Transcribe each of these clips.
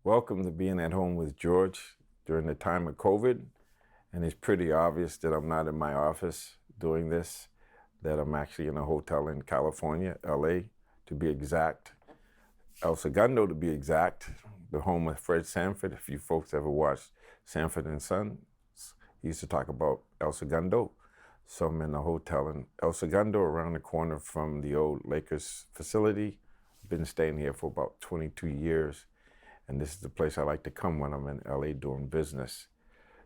Welcome to being at home with George during the time of COVID. And it's pretty obvious that I'm not in my office doing this, that I'm actually in a hotel in California, LA, to be exact. El Segundo, to be exact, the home of Fred Sanford. If you folks ever watched Sanford and Son, he used to talk about El Segundo. So I'm in a hotel in El Segundo around the corner from the old Lakers facility. I've been staying here for about 22 years. And this is the place I like to come when I'm in LA doing business.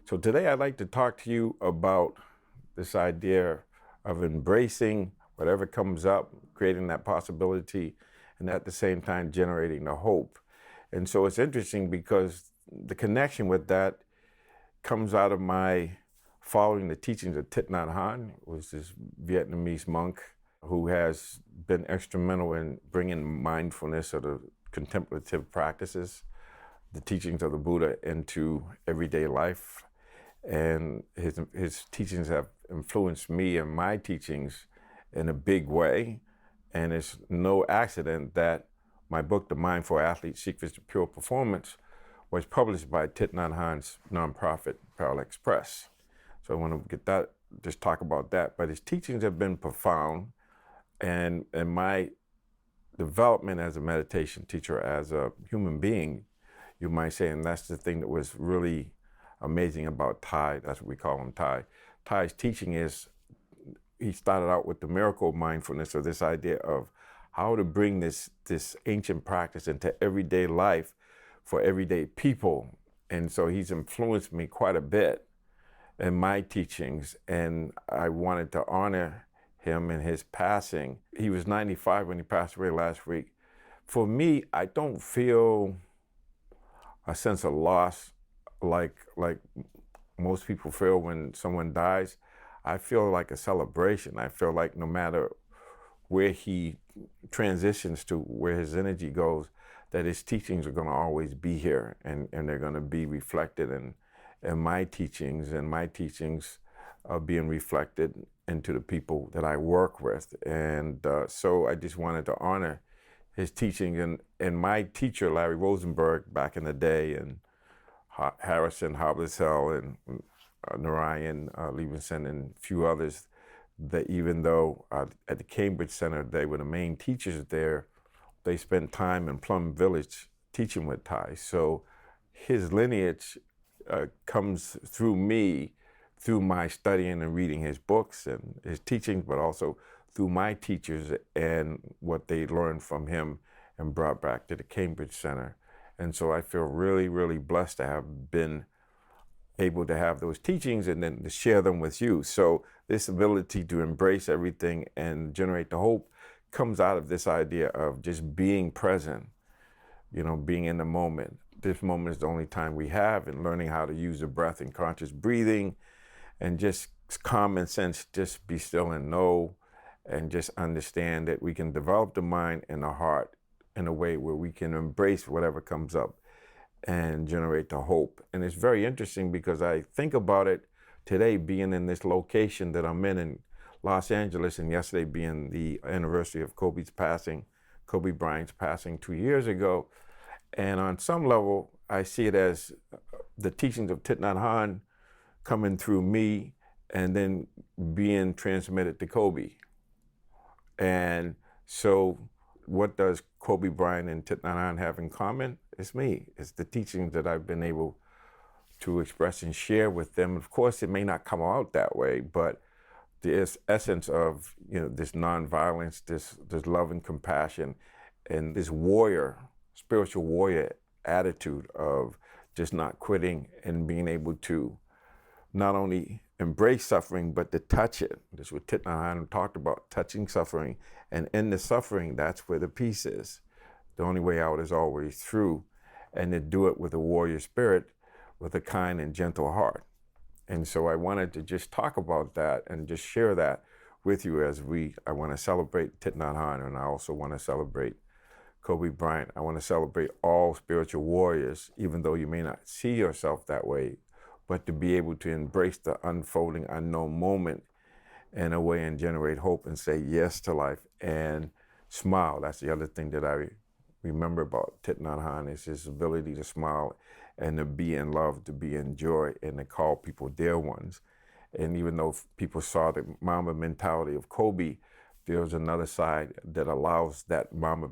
So today I'd like to talk to you about this idea of embracing whatever comes up, creating that possibility, and at the same time generating the hope. And so it's interesting because the connection with that comes out of my following the teachings of Thich Nhat Hanh, who was this Vietnamese monk who has been instrumental in bringing mindfulness or the contemplative practices, the teachings of the Buddha into everyday life. And his teachings have influenced me and my teachings in a big way. And it's no accident that my book, The Mindful Athlete Secrets to Pure Performance, was published by Thich Nhat Hanh's nonprofit, Parallel Express. So I want to just talk about that. But his teachings have been profound. And my development as a meditation teacher, as a human being, you might say, and that's the thing that was really amazing about Thay. That's what we call him, Thay. Thay's teaching is, he started out with the miracle of mindfulness, or this idea of how to bring this ancient practice into everyday life for everyday people. And so he's influenced me quite a bit in my teachings, and I wanted to honor him in his passing. He was 95 when he passed away last week. For me, I don't feel a sense of loss like most people feel when someone dies. I feel like a celebration. I feel like no matter where he transitions to, where his energy goes, that his teachings are going to always be here, and they're going to be reflected in my teachings, and my teachings are being reflected into the people that I work with. And so I just wanted to honor his teaching. And my teacher, Larry Rosenberg, back in the day, and Harrison Hoblisel and Narayan Levinson and a few others, that even though at the Cambridge Center they were the main teachers there, they spent time in Plum Village teaching with Thay. So his lineage comes through me, through my studying and reading his books and his teachings, but also through my teachers and what they learned from him and brought back to the Cambridge Center. And so I feel really, really blessed to have been able to have those teachings and then to share them with you. So this ability to embrace everything and generate the hope comes out of this idea of just being present, being in the moment. This moment is the only time we have, and learning how to use the breath and conscious breathing, and just common sense, just be still and know, and just understand that we can develop the mind and the heart in a way where we can embrace whatever comes up and generate the hope. And it's very interesting because I think about it today, being in this location that I'm in Los Angeles, and yesterday being the anniversary of Kobe Bryant's passing 2 years ago. And on some level, I see it as the teachings of Thich Nhat Hanh coming through me and then being transmitted to Kobe. And so what does Kobe Bryant and Thich Nhat Hanh have in common? It's me. It's the teachings that I've been able to express and share with them. Of course, it may not come out that way, but the essence of this nonviolence, this love and compassion, and this spiritual warrior attitude of just not quitting and being able to not only embrace suffering, but to touch it. That's what Thich Nhat Hanh talked about, touching suffering. And in the suffering, that's where the peace is. The only way out is always through. And to do it with a warrior spirit, with a kind and gentle heart. And so I wanted to just talk about that and just share that with you as I want to celebrate Thich Nhat Hanh, and I also want to celebrate Kobe Bryant. I want to celebrate all spiritual warriors, even though you may not see yourself that way, but to be able to embrace the unfolding unknown moment in a way and generate hope and say yes to life and smile. That's the other thing that remember about Thich Nhat Hanh is his ability to smile and to be in love, to be in joy, and to call people dear ones. And even though people saw the Mamba mentality of Kobe, there's another side that allows that Mamba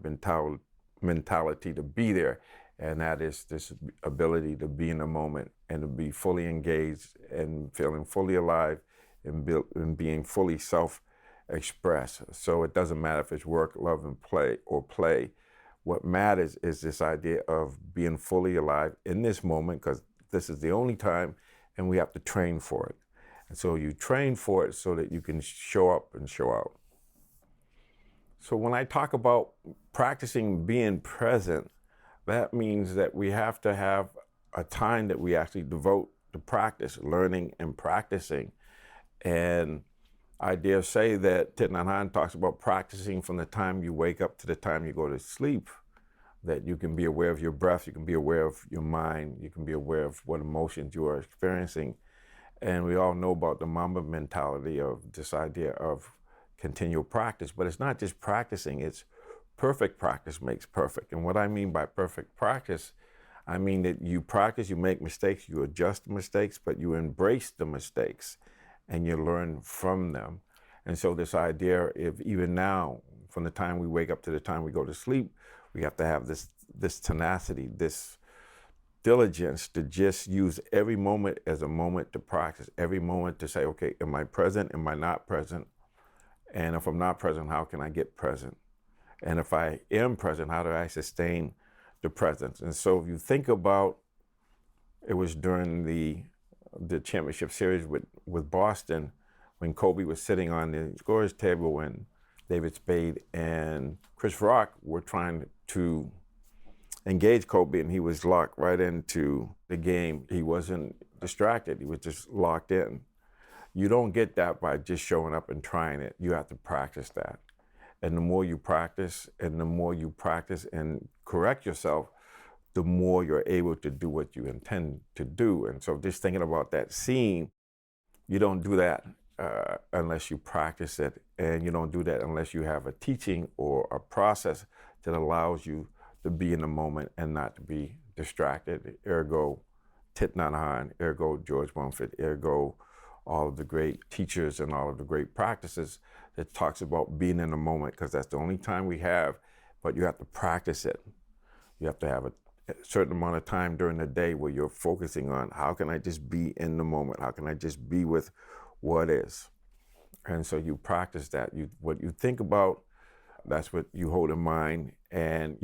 mentality to be there. And that is this ability to be in the moment and to be fully engaged and feeling fully alive and being fully self-expressed. So it doesn't matter if it's work, love, and play. What matters is this idea of being fully alive in this moment, because this is the only time, and we have to train for it. And so you train for it so that you can show up and show out. So when I talk about practicing being present, that means that we have to have a time that we actually devote to practice, learning and practicing. And I dare say that Thich Nhat Hanh talks about practicing from the time you wake up to the time you go to sleep, that you can be aware of your breath, you can be aware of your mind, you can be aware of what emotions you are experiencing. And we all know about the Mamba mentality of this idea of continual practice, but it's not just practicing, it's perfect practice makes perfect. And what I mean by perfect practice, I mean that you practice, you make mistakes, you adjust the mistakes, but you embrace the mistakes and you learn from them. And so this idea of even now, from the time we wake up to the time we go to sleep, we have to have this tenacity, this diligence to just use every moment as a moment to practice, every moment to say, okay, am I present? Am I not present? And if I'm not present, how can I get present? And if I am present, how do I sustain the presence? And so if you think about, it was during the championship series with Boston, when Kobe was sitting on the scorer's table when David Spade and Chris Rock were trying to engage Kobe, and he was locked right into the game. He wasn't distracted, he was just locked in. You don't get that by just showing up and trying it. You have to practice that. And the more you practice and correct yourself, the more you're able to do what you intend to do. And so just thinking about that scene, you don't do that unless you practice it. And you don't do that unless you have a teaching or a process that allows you to be in the moment and not to be distracted. Ergo, Thich Nhat Hanh, ergo, George Mumford, ergo, all of the great teachers and all of the great practices that talks about being in the moment, because that's the only time we have, but you have to practice it. You have to have a certain amount of time during the day where you're focusing on how can I just be in the moment? How can I just be with what is? And so you practice that. What you think about, that's what you hold in mind, and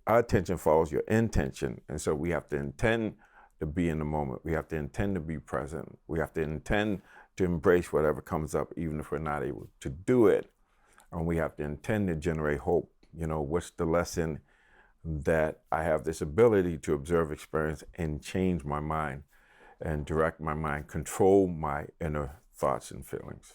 our attention follows your intention. And so we have to intend to be in the moment. We have to intend to be present. We have to intend to embrace whatever comes up, even if we're not able to do it. And we have to intend to generate hope. You know, what's the lesson that I have this ability to observe experience and change my mind and direct my mind, control my inner thoughts and feelings.